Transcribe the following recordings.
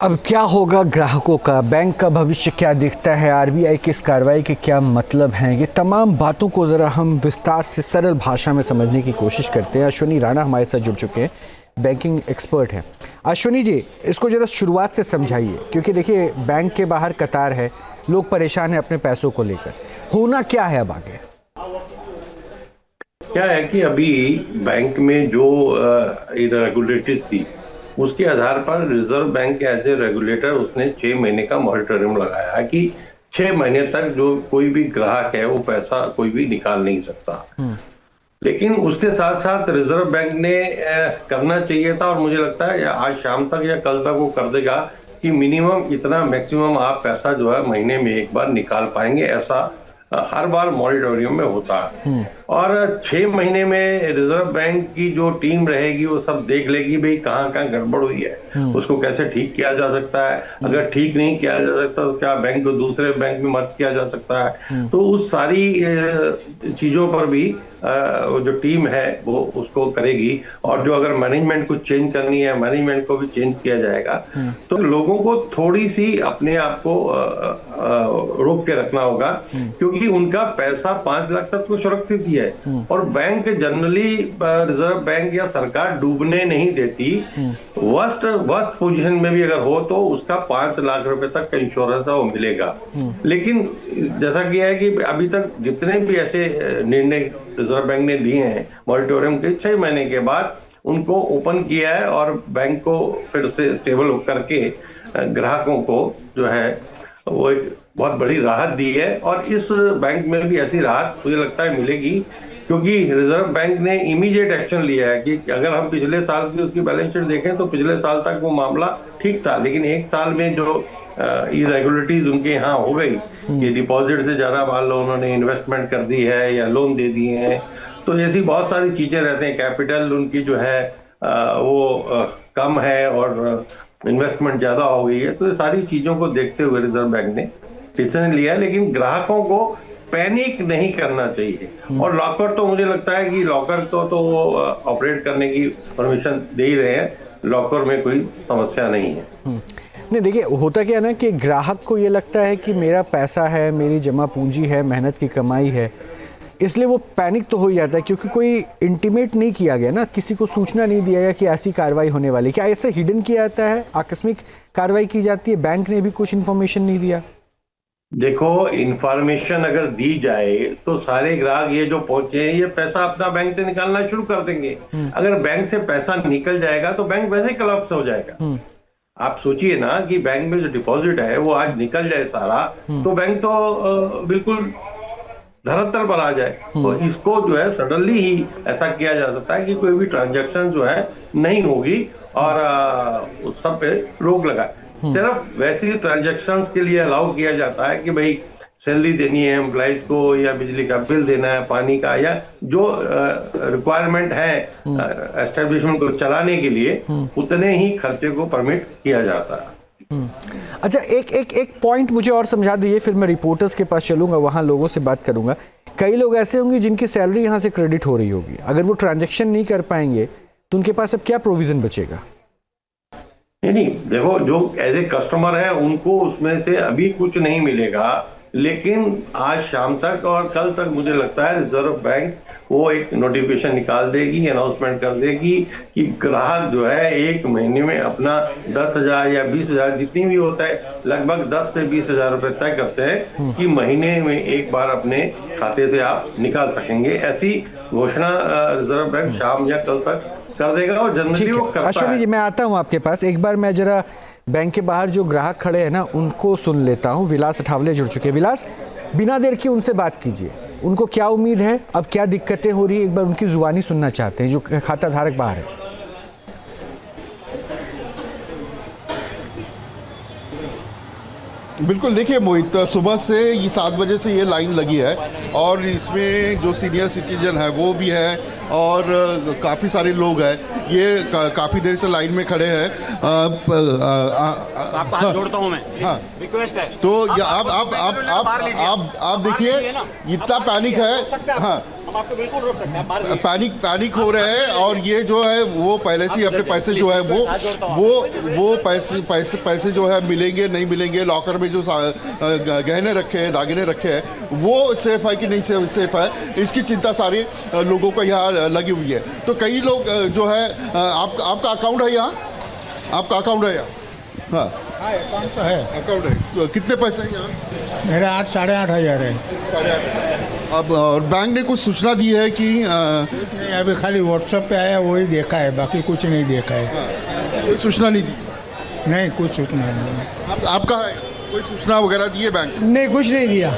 अब क्या होगा ग्राहकों का, बैंक का भविष्य क्या दिखता है, आरबीआई की इस कार्रवाई के क्या मतलब हैं, ये तमाम बातों को ज़रा हम विस्तार से सरल भाषा में समझने की कोशिश करते हैं। अश्विनी राणा हमारे साथ जुड़ चुके हैं, बैंकिंग एक्सपर्ट हैं। अश्विनी जी, इसको ज़रा शुरुआत से समझाइए, क्योंकि देखिए बैंक के बाहर कतार है, लोग परेशान हैं अपने पैसों को लेकर। होना क्या है अब आगे? क्या है कि अभी बैंक में जो इरेगुलेटरीज थी उसके आधार पर Reserve Bank as a regulator उसने 6 महीने का मॉरिटोरियम लगाया है कि 6 महीने तक जो कोई भी ग्राहक है वो पैसा कोई भी निकाल नहीं सकता। लेकिन उसके साथ साथ रिजर्व बैंक ने करना चाहिए था, और मुझे लगता है आज शाम तक या कल तक वो कर देगा कि मिनिमम इतना मैक्सिमम आप पैसा जो है महीने में एक बार निकाल पाएंगे। ऐसा हर बार मॉरिटोरियम में होता है, और 6 महीने में रिजर्व बैंक की जो टीम रहेगी वो सब देख लेगी भाई कहाँ कहाँ गड़बड़ हुई है, उसको कैसे ठीक किया जा सकता है। अगर ठीक नहीं किया जा सकता तो क्या बैंक को दूसरे बैंक में मर्ज किया जा सकता है। तो उस सारी चीजों पर भी जो टीम है वो उसको करेगी, और जो अगर मैनेजमेंट को चेंज करनी है मैनेजमेंट को भी चेंज किया जाएगा। तो लोगों को थोड़ी सी अपने आप को रोक के रखना होगा, क्योंकि उनका पैसा 5 लाख तक तो सुरक्षित ही है, और बैंक जनरली रिजर्व बैंक या सरकार डूबने नहीं देती। वर्स्ट पोजीशन में भी अगर हो तो उसका 5 लाख रुपए तक का इंश्योरेंस है वो मिलेगा। लेकिन जैसा कि है कि अभी तक जितने भी ऐसे निर्णय रिजर्व बैंक ने लिए हैं मॉरिटोरियम के 6 महीने के बाद उनको ओपन किया है, और बैंक को फिर से स्टेबल करके ग्राहकों को जो है वो एक बहुत बड़ी राहत दी है। और इस बैंक में भी ऐसी राहत मुझे लगता है मिलेगी, क्योंकि रिजर्व बैंक ने इमीडिएट एक्शन लिया है कि अगर हम पिछले साल की उसकी बैलेंस शीट देखें तो पिछले साल तक वो मामला ठीक था, लेकिन एक साल में जो इरेगुलरिटीज उनके यहाँ हो गई, ये डिपॉजिट से ज्यादा मान लो उन्होंने इन्वेस्टमेंट कर दी है या लोन दे दिए हैं, तो ऐसी बहुत सारी चीजें रहते हैं। कैपिटल उनकी जो है वो कम है और इन्वेस्टमेंट ज्यादा हो गई है। तो ये सारी चीजों को देखते हुए रिजर्व बैंक ने डिसीजन लिया, लेकिन ग्राहकों को पैनिक नहीं करना चाहिए। और लॉकर तो मुझे लगता है कि लॉकर तो वो ऑपरेट करने की परमिशन दे ही रहे हैं, लॉकर में कोई समस्या नहीं है। नहीं, देखिए होता क्या है ना कि ग्राहक को ये लगता है कि मेरा पैसा है, मेरी जमा पूंजी है, मेहनत की कमाई है, इसलिए वो पैनिक तो हो ही जाता है, क्योंकि कोई इंटीमेट नहीं किया गया ना, किसी को सूचना नहीं दिया गया कि ऐसी कार्रवाई होने वाली। क्या ऐसे हिडन किया जाता है, आकस्मिक कार्रवाई की जाती है, बैंक ने भी कुछ इन्फॉर्मेशन नहीं दिया? देखो, इंफॉर्मेशन अगर दी जाए तो सारे ग्राहक ये जो पहुंचे हैं ये पैसा अपना बैंक से निकालना शुरू कर देंगे। अगर बैंक से पैसा निकल जाएगा तो बैंक वैसे ही कोलैप्स हो जाएगा। आप सोचिए ना कि बैंक में जो डिपॉजिट है वो आज निकल जाए सारा, तो बैंक तो बिल्कुल धरातल पर आ जाए। तो इसको जो है सडनली ही ऐसा किया जा सकता है कि कोई भी ट्रांजैक्शन जो है नहीं होगी, और उस सब पे रोक लगाए। सिर्फ वैसे ही ट्रांजैक्शंस के लिए अलाउ किया जाता है कि भाई सैलरी देनी है एम्प्लॉइज को, या बिजली का बिल देना है, पानी का, या जो रिक्वायरमेंट है एस्टेब्लिशमेंट को चलाने के लिए, उतने ही खर्चे को परमिट किया जाता है। अच्छा, एक पॉइंट मुझे और समझा दीजिए, फिर मैं रिपोर्टर्स के पास चलूंगा, वहां लोगों से बात करूंगा। कई लोग ऐसे होंगे जिनकी सैलरी यहां से क्रेडिट हो रही होगी, अगर वो ट्रांजेक्शन नहीं कर पाएंगे तो उनके पास अब क्या प्रोविजन बचेगा? नहीं, देखो, जो एज ए कस्टमर है उनको उसमें से अभी कुछ नहीं मिलेगा, लेकिन आज शाम तक और कल तक मुझे लगता है रिजर्व बैंक वो एक नोटिफिकेशन निकाल देगी, अनाउंसमेंट कर देगी कि ग्राहक जो है 1 महीने में अपना 10,000 या 20,000 जितनी भी होता है, लगभग 10 से 20,000 रुपए तय करते हैं कि महीने में एक बार अपने खाते से आप निकाल सकेंगे। ऐसी घोषणा रिजर्व बैंक शाम या कल तक कर देगा, और जनरली वो करता है। अश्विनी जी, मैं आता हूँ आपके पास। एक बार मैं जरा बैंक के बाहर जो ग्राहक खड़े हैं ना उनको सुन लेता हूँ। विलास अठावले जुड़ चुके हैं। विलास, बिना देर की उनसे बात कीजिए, उनको क्या उम्मीद है, अब क्या दिक्कतें हो रही है, एक बार उनकी जुबानी सुनना चाहते हैं, जो खाता धारक बाहर है। बिल्कुल, देखिए मोहित, सुबह से ये 7 बजे से ये लाइन लगी है, और इसमें जो सीनियर सिटीजन है वो भी है, और काफ़ी सारे लोग हैं, ये काफ़ी देर से लाइन में खड़े हैं। आपका हाथ जोड़ता हूं मैं, हाँ, रिक्वेस्ट है। तो आप देखिए इतना पैनिक है। हाँ, पैनिक हो रहे हैं और ये जो है वो पहले से ही अपने पैसे जो है वो पैसे जो है मिलेंगे नहीं मिलेंगे, लॉकर में जो गहने रखे हैं, दागिने रखे हैं, वो सेफ है कि नहीं सेफ है, इसकी चिंता सारे लोगों को यहाँ लगी हुई है। तो कई लोग जो है आपका अकाउंट है यहाँ, आपका अकाउंट है यहाँ? हाँ अकाउंट तो है। अकाउंट है। तो कितने पैसे हैं यहाँ? मेरा 8,500 है। 8,500। अब और बैंक ने कुछ सूचना दी है कि नहीं, अभी खाली व्हाट्सएप पे आया, वही देखा है, बाकी कुछ नहीं देखा है। कोई सूचना नहीं दी? नहीं, कुछ सूचना नहीं। आपका है कोई सूचना वगैरह दी है बैंक ने? नहीं, कुछ नहीं दिया।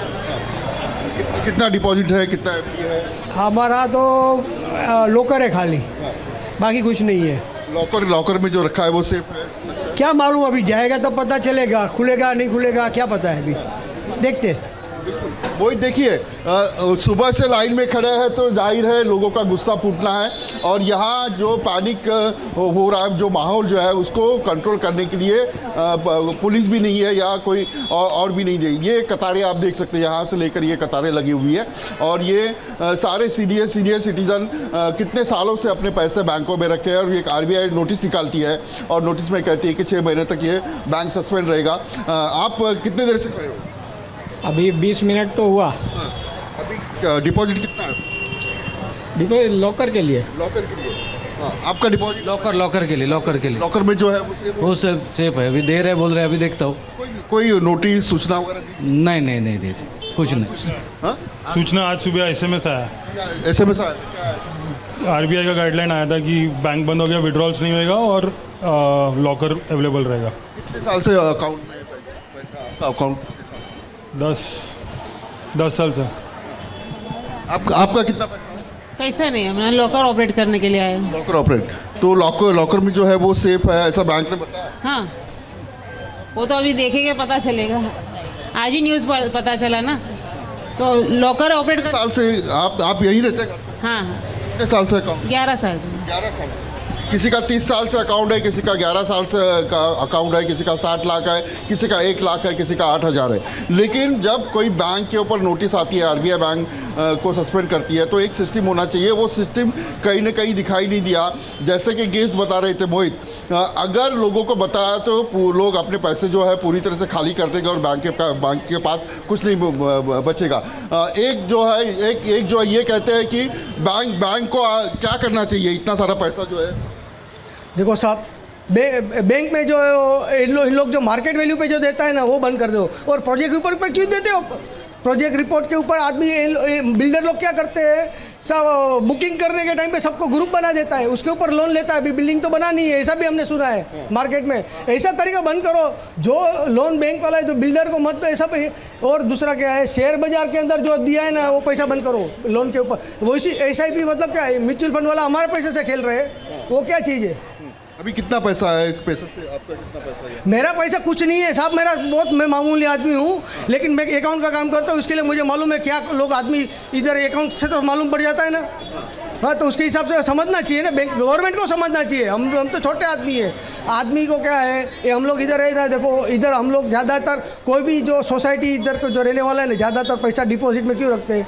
कितना डिपॉजिट है, कितना FD है? हमारा तो लॉकर है खाली, बाकी कुछ नहीं है। लॉकर में जो रखा है वो सेफ है? क्या मालूम, अभी जाएगा तो पता चलेगा, खुलेगा नहीं खुलेगा क्या पता है, अभी देखते। वही देखिए, सुबह से लाइन में खड़े हैं तो जाहिर है लोगों का गुस्सा फूटना है और यहाँ जो पैनिक हो रहा है, जो माहौल जो है उसको कंट्रोल करने के लिए पुलिस भी नहीं है या कोई और भी नहीं है। ये कतारें आप देख सकते हैं, यहाँ से लेकर ये कतारें लगी हुई है और ये सारे सीनियर सिटीजन कितने सालों से अपने पैसे बैंकों में रखे हैं और ये RBI नोटिस निकालती है और नोटिस में कहती है कि 6 महीने तक ये बैंक सस्पेंड रहेगा। आप कितने देर से खड़े हो? अभी 20 मिनट तो हुआ। अभी डिपॉजिट कितना है? डिपॉजिट लॉकर के लिए। लॉकर के लिए? हाँ, आपका डिपॉजिट? लॉकर के लिए। लॉकर में जो है वो सब सेफ है। अभी दे रहे बोल रहे हैं, अभी देखता हूँ। कोई नोटिस सूचना वगैरह दी? नहीं देती, कुछ नहीं। हाँ? सूचना आज सुबह SMS आया। SMS आया? RBI का गाइडलाइन आया था कि बैंक बंद हो गया, विड्रॉल्स नहीं होएगा और लॉकर अवेलेबल रहेगा। कितने साल से अकाउंट में पैसा आपका अकाउंट? 10 साल से। आपका कितना पैसा है? पैसा नहीं, हमने लॉकर ऑपरेट करने के लिए आए हैं। लॉकर ऑपरेट, तो लॉकर में जो है वो सेफ है ऐसा बैंक ने बताया? हाँ, वो तो अभी देखेंगे, पता चलेगा। आज ही न्यूज़ पता चला ना, तो लॉकर ऑपरेट कर। साल से आप यहीं रहते हैं? हाँ। कितने साल से अकाउंट? 11 साल से। 11 साल से। किसी का 30 साल से अकाउंट है, किसी का 11 साल से का अकाउंट है, किसी का 60 लाख है, किसी का 1 लाख है, किसी का 8,000 है। लेकिन जब कोई बैंक के ऊपर नोटिस आती है, RBI बैंक को सस्पेंड करती है, तो एक सिस्टम होना चाहिए। वो सिस्टम कहीं ना कहीं दिखाई नहीं दिया। जैसे कि गेस्ट बता रहे थे मोहित, अगर लोगों को बताया तो लोग अपने पैसे जो है पूरी तरह से खाली कर देंगे और बैंक के पास कुछ नहीं बचेगा। एक जो है ये कहते हैं कि बैंक को क्या करना चाहिए, इतना सारा पैसा जो है? देखो साहब, बैंक में जो इन लोग जो मार्केट वैल्यू पे जो देता है ना, वो बंद कर दो। और प्रोजेक्ट रिपोर्ट पर क्यों देते हो? प्रोजेक्ट रिपोर्ट के ऊपर आदमी बिल्डर लोग क्या करते हैं, सब बुकिंग करने के टाइम पे सबको ग्रुप बना देता है, उसके ऊपर लोन लेता है। अभी बिल्डिंग तो बनानी है, ऐसा भी हमने सुना है मार्केट में। ऐसा तरीका बंद करो, जो लोन बैंक वाला है तो बिल्डर को मत दो ऐसा पे। और दूसरा क्या है, शेयर बाजार के अंदर जो दिया है ना, वो पैसा बंद करो लोन के ऊपर। वो इसी SIP मतलब क्या है, म्यूचुअल फंड वाला हमारे पैसे से खेल रहे हैं, वो क्या चीज़ है? अभी कितना पैसा है? पैसे से आपका कितना पैसा है? मेरा पैसा कुछ नहीं है साहब, मैं मामूली आदमी हूँ, लेकिन मैं अकाउंट का काम करता हूँ, उसके लिए मुझे मालूम है क्या लोग आदमी इधर अकाउंट से तो मालूम पड़ जाता है ना। हाँ, तो उसके हिसाब से समझना चाहिए ना, बैंक गवर्नमेंट को समझना चाहिए। हम तो छोटे आदमी है, आदमी को क्या है, ये हम लोग इधर रहता है। देखो इधर हम लोग ज़्यादातर कोई भी जो सोसाइटी इधर को जो रहने वाला है ना, ज़्यादातर पैसा डिपॉजिट में क्यों रखते हैं?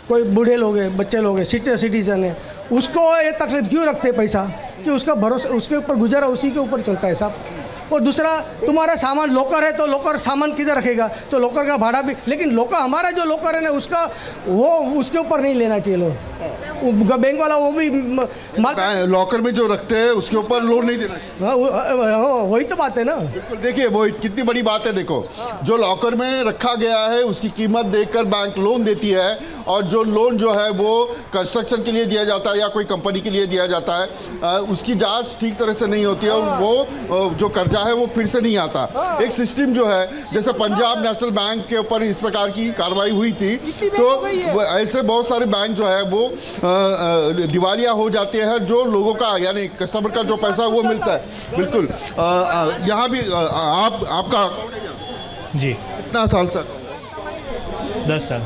कोई बूढ़े लोग हैं, बच्चे लोग हैं, सीनियर सिटीजन है, उसको ये तकलीफ क्यों रखते हैं पैसा? कि उसका भरोसा उसके ऊपर गुजारा उसी के ऊपर चलता है साहब। और दूसरा, तुम्हारा सामान लॉकर है तो लॉकर सामान किधर रखेगा? तो लॉकर का भाड़ा भी, लेकिन लॉकर हमारा जो लॉकर है ना, उसका वो उसके ऊपर नहीं लेना चाहिए लोग। बैंक वाला वो भी लॉकर में जो रखते हैं उसके ऊपर लोन नहीं देना चाहिए। वही तो बात है ना। बिल्कुल, देखिए वो कितनी बड़ी बात है। देखो, जो लॉकर में रखा गया है उसकी कीमत देखकर बैंक लोन देती है, और जो लोन जो है वो कंस्ट्रक्शन के लिए दिया जाता है या कोई कंपनी के लिए दिया जाता है, उसकी जांच ठीक तरह से नहीं होती है और वो जो कर्जा है वो फिर से नहीं आता। एक सिस्टम जो है, जैसे पंजाब नेशनल बैंक के ऊपर इस प्रकार की कार्रवाई हुई थी, तो ऐसे बहुत सारे बैंक जो है वो दिवालिया हो जाते हैं, जो लोगों का यानी कस्टमर का जो पैसा वो मिलता है। बिल्कुल, यहाँ भी आपका जी। कितना साल से? 10 साल।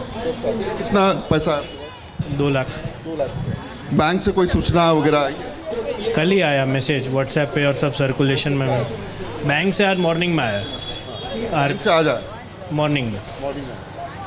कितना पैसा? 2 लाख। बैंक से कोई सूचना वगैरह आई? कल ही आया मैसेज व्हाट्सएप पे और सब सर्कुलेशन में। बैंक से आज मॉर्निंग में आया। से आ जाए मॉर्निंग में।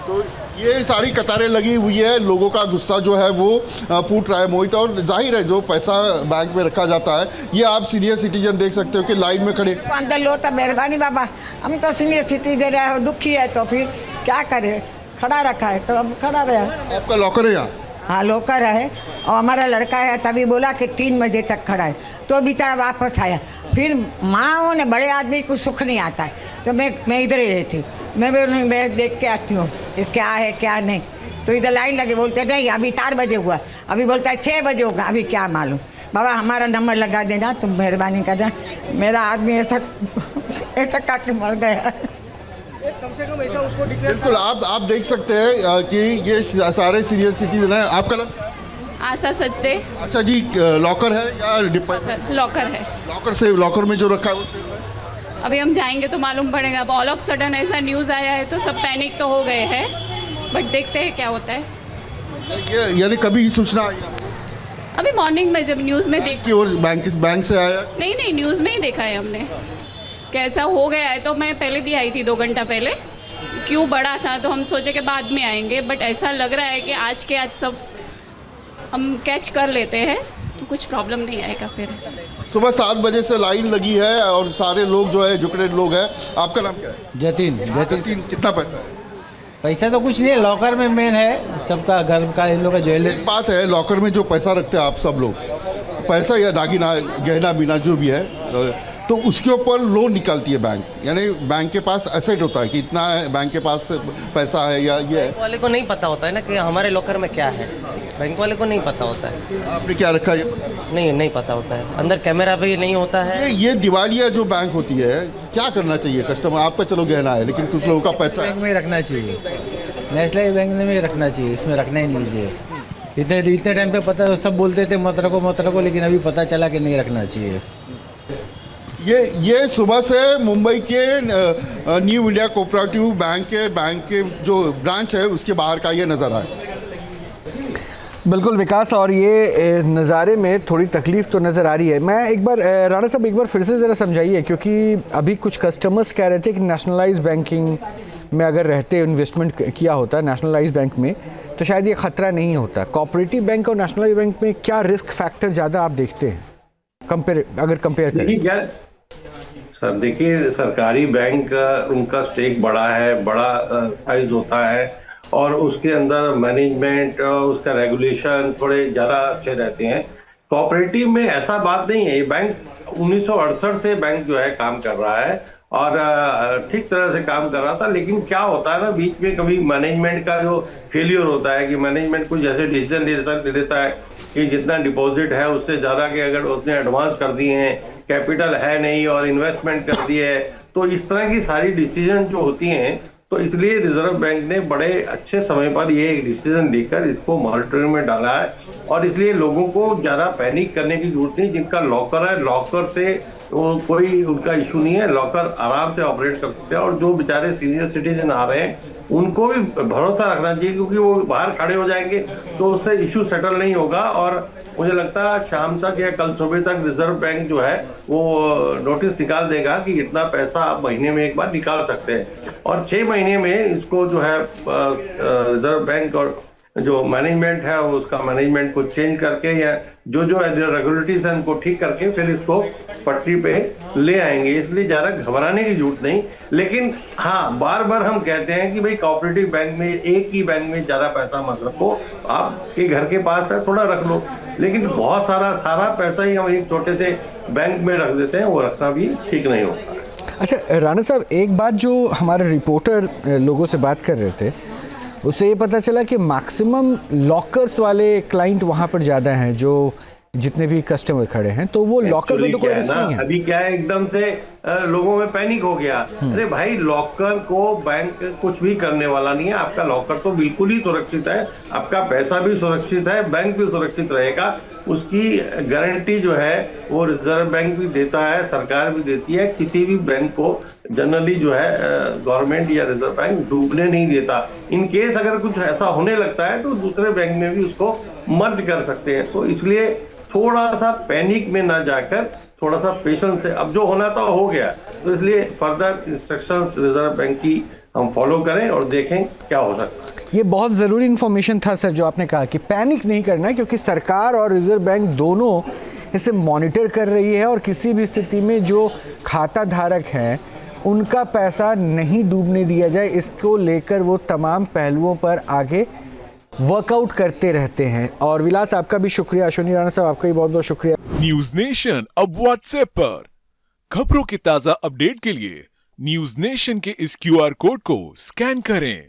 तो ये सारी कतारें लगी हुई है, लोगों का गुस्सा जो है वो फूट रहा है मोहित। और जाहिर है जो पैसा बैंक में रखा जाता है, ये आप सीनियर सिटीजन देख सकते हो कि लाइन में खड़े। अंदर लो तो मेहरबानी बाबा, हम तो सीनियर सिटीजन है, दुखी है तो फिर क्या करे, खड़ा रखा है तो अब खड़ा रहा। आपका लॉकर है यहाँ? हाँ लॉकर है, और हमारा लड़का है तभी बोला कि 3 बजे तक खड़ा है, तो बेचारा वापस आया। फिर माँ ने बड़े आदमी को सुख नहीं आता है, तो मैं इधर ही रहती हूँ। मैं देख के आती हूँ क्या है क्या नहीं, तो इधर लाइन लगे, बोलते नहीं अभी 4 बजे हुआ, अभी बोलता है 6 बजे होगा, अभी क्या मालूम। बाबा हमारा नंबर लगा देना, तुम मेहरबानी करना, मेरा आदमी ऐसा चक्का के मर गया। कम से कम ऐसा उसको डिक्लेयर। बिल्कुल, आप देख सकते हैं कि ये सारे सीनियर सिटीजन हैं। आपका नाम? आशा सचदे। अच्छा जी, लॉकर है या डिपॉजिट? लॉकर है। लॉकर में जो रखा है वो अभी हम जाएंगे तो मालूम पड़ेगा। अब ऑल ऑफ सडन ऐसा न्यूज़ आया है तो सब पैनिक तो हो गए हैं, बट देखते हैं क्या होता है। यानी कभी सूचना आई अभी मॉर्निंग में जब न्यूज़ में देख कि और बैंक से आया? नहीं न्यूज़ में ही देखा है हमने, कैसा हो गया है। तो मैं पहले भी आई थी 2 घंटा पहले, क्यों बढ़ा था तो हम सोचे कि बाद में आएंगे, बट ऐसा लग रहा है कि आज के आज सब हम कैच कर लेते हैं तो कुछ प्रॉब्लम नहीं आएगा फिर। सुबह 7 बजे से लाइन लगी है और सारे लोग जो है झुकड़े लोग हैं। आपका नाम क्या है? जतिन। कितना पैसा है? पैसा तो कुछ नहीं है, लॉकर में मेन है सबका, घर का इन लोग का ज्वेलरी। एक बात है, लॉकर में जो पैसा रखते हैं आप सब लोग, पैसा या दागिना गहना बीना जो भी है, तो उसके ऊपर लोन निकालती है बैंक। यानी बैंक के पास एसेट होता है कि इतना बैंक के पास पैसा है या ये है। बैंक वाले को नहीं पता होता है ना कि हमारे लॉकर में क्या है, बैंक वाले को नहीं पता होता है। आपने क्या रखा है? नहीं पता होता है, अंदर कैमरा भी नहीं होता है। ये दिवालिया जो बैंक होती है, क्या करना चाहिए कस्टमर? आपका चलो गहना है, लेकिन कुछ लोगों का पैसा बैंक में रखना चाहिए, नेशनल बैंक में रखना चाहिए, इसमें रखना ही नहीं चाहिए। इतने टाइम पे पता सब बोलते थे मत रखो, लेकिन अभी पता चला कि नहीं रखना चाहिए। ये सुबह से मुंबई के न्यू इंडिया कोऑपरेटिव बैंक के जो ब्रांच है उसके बाहर का ये नज़ारा है। बिल्कुल विकास, और ये नज़ारे में थोड़ी तकलीफ़ तो नज़र आ रही है। मैं एक बार राणा साहब एक बार फिर से ज़रा समझाइए, क्योंकि अभी कुछ कस्टमर्स कह रहे थे कि नेशनलाइज्ड बैंकिंग में अगर रहते इन्वेस्टमेंट किया होता नेशनलाइज्ड बैंक में तो शायद ये ख़तरा नहीं होता। कोऑपरेटिव बैंक और नेशनलाइज्ड बैंक में क्या रिस्क फैक्टर ज़्यादा आप देखते हैं अगर कंपेयर करें? सर देखिए, सरकारी बैंक उनका स्टेक बड़ा है, बड़ा साइज होता है, और उसके अंदर मैनेजमेंट उसका रेगुलेशन थोड़े ज़्यादा अच्छे रहते हैं। कोऑपरेटिव में ऐसा बात नहीं है। ये बैंक 1968 से बैंक जो है काम कर रहा है और ठीक तरह से काम कर रहा था, लेकिन क्या होता है ना, बीच में कभी मैनेजमेंट का जो फेलियर होता है कि मैनेजमेंट कुछ ऐसे डिसीजन ले लेता है कि जितना डिपॉजिट है उससे ज़्यादा के अगर उसने एडवांस कर दिए हैं, कैपिटल है नहीं और इन्वेस्टमेंट कर दी है, तो इस तरह की सारी डिसीजन जो होती हैं, तो इसलिए रिजर्व बैंक ने बड़े अच्छे समय पर ये एक डिसीजन लेकर इसको मॉनिटरिंग में डाला है। और इसलिए लोगों को ज़्यादा पैनिक करने की जरूरत नहीं। जिनका लॉकर है, लॉकर से वो कोई उनका इशू नहीं है, लॉकर आराम से ऑपरेट कर सकते हैं। और जो बेचारे सीनियर सिटीजन आ रहे हैं उनको भी भरोसा रखना चाहिए, क्योंकि वो बाहर खड़े हो जाएंगे तो उससे इशू सेटल नहीं होगा। और मुझे लगता है शाम तक या कल सुबह तक रिजर्व बैंक जो है वो नोटिस निकाल देगा कि इतना पैसा आप महीने में एक बार निकाल सकते हैं। और 6 महीने में इसको जो है रिजर्व बैंक और जो मैनेजमेंट है उसका मैनेजमेंट को चेंज करके या जो रेगुलेटरीज है उनको ठीक करके फिर इसको पटरी पे ले आएंगे। इसलिए ज़्यादा घबराने की जरूरत नहीं। लेकिन हाँ, बार बार हम कहते हैं कि भाई कोऑपरेटिव बैंक में, एक ही बैंक में ज़्यादा पैसा मत रखो। आपके घर के पास है थोड़ा रख लो, लेकिन बहुत सारा पैसा ही हम एक छोटे से बैंक में रख देते हैं, वो रखना भी ठीक नहीं होता। अच्छा राणा साहब, एक बात जो हमारे रिपोर्टर लोगों से बात कर रहे थे उससे ये पता चला कि मैक्सिमम लॉकर्स वाले क्लाइंट वहाँ पर ज़्यादा हैं, जो जितने भी कस्टमर खड़े हैं, तो वो लॉकर में तो कोई रिस्क नहीं है। अभी क्या है, एकदम से लोगों में पैनिक हो गया। अरे भाई, लॉकर को बैंक कुछ भी करने वाला नहीं है। आपका लॉकर तो बिल्कुल ही सुरक्षित है, आपका पैसा भी सुरक्षित है, बैंक भी सुरक्षित रहेगा। उसकी गारंटी जो है वो रिजर्व बैंक भी देता है, सरकार भी देती है। किसी भी बैंक को जनरली जो है गवर्नमेंट या रिजर्व बैंक डूबने नहीं देता। इन केस अगर कुछ ऐसा होने लगता है तो दूसरे बैंक में भी उसको मर्ज कर सकते हैं। तो इसलिए थोड़ा सा पैनिक में ना जाकर थोड़ा सा पेशेंस से, अब जो होना था हो गया, तो इसलिए फर्दर इंस्ट्रक्शंस रिजर्व बैंक की हम फॉलो करें और देखें क्या हो सकता है। ये बहुत ज़रूरी इन्फॉर्मेशन था सर, जो आपने कहा कि पैनिक नहीं करना है, क्योंकि सरकार और रिजर्व बैंक दोनों इसे मॉनिटर कर रही है और किसी भी स्थिति में जो खाता धारक हैं उनका पैसा नहीं डूबने दिया जाए, इसको लेकर वो तमाम पहलुओं पर आगे वर्कआउट करते रहते हैं। और विलास, आपका भी शुक्रिया। अश्विनी राणा साहब, आपका भी बहुत बहुत शुक्रिया। न्यूज नेशन अब व्हाट्सएप पर खबरों की ताजा अपडेट के लिए न्यूज नेशन के इस QR कोड को स्कैन करें।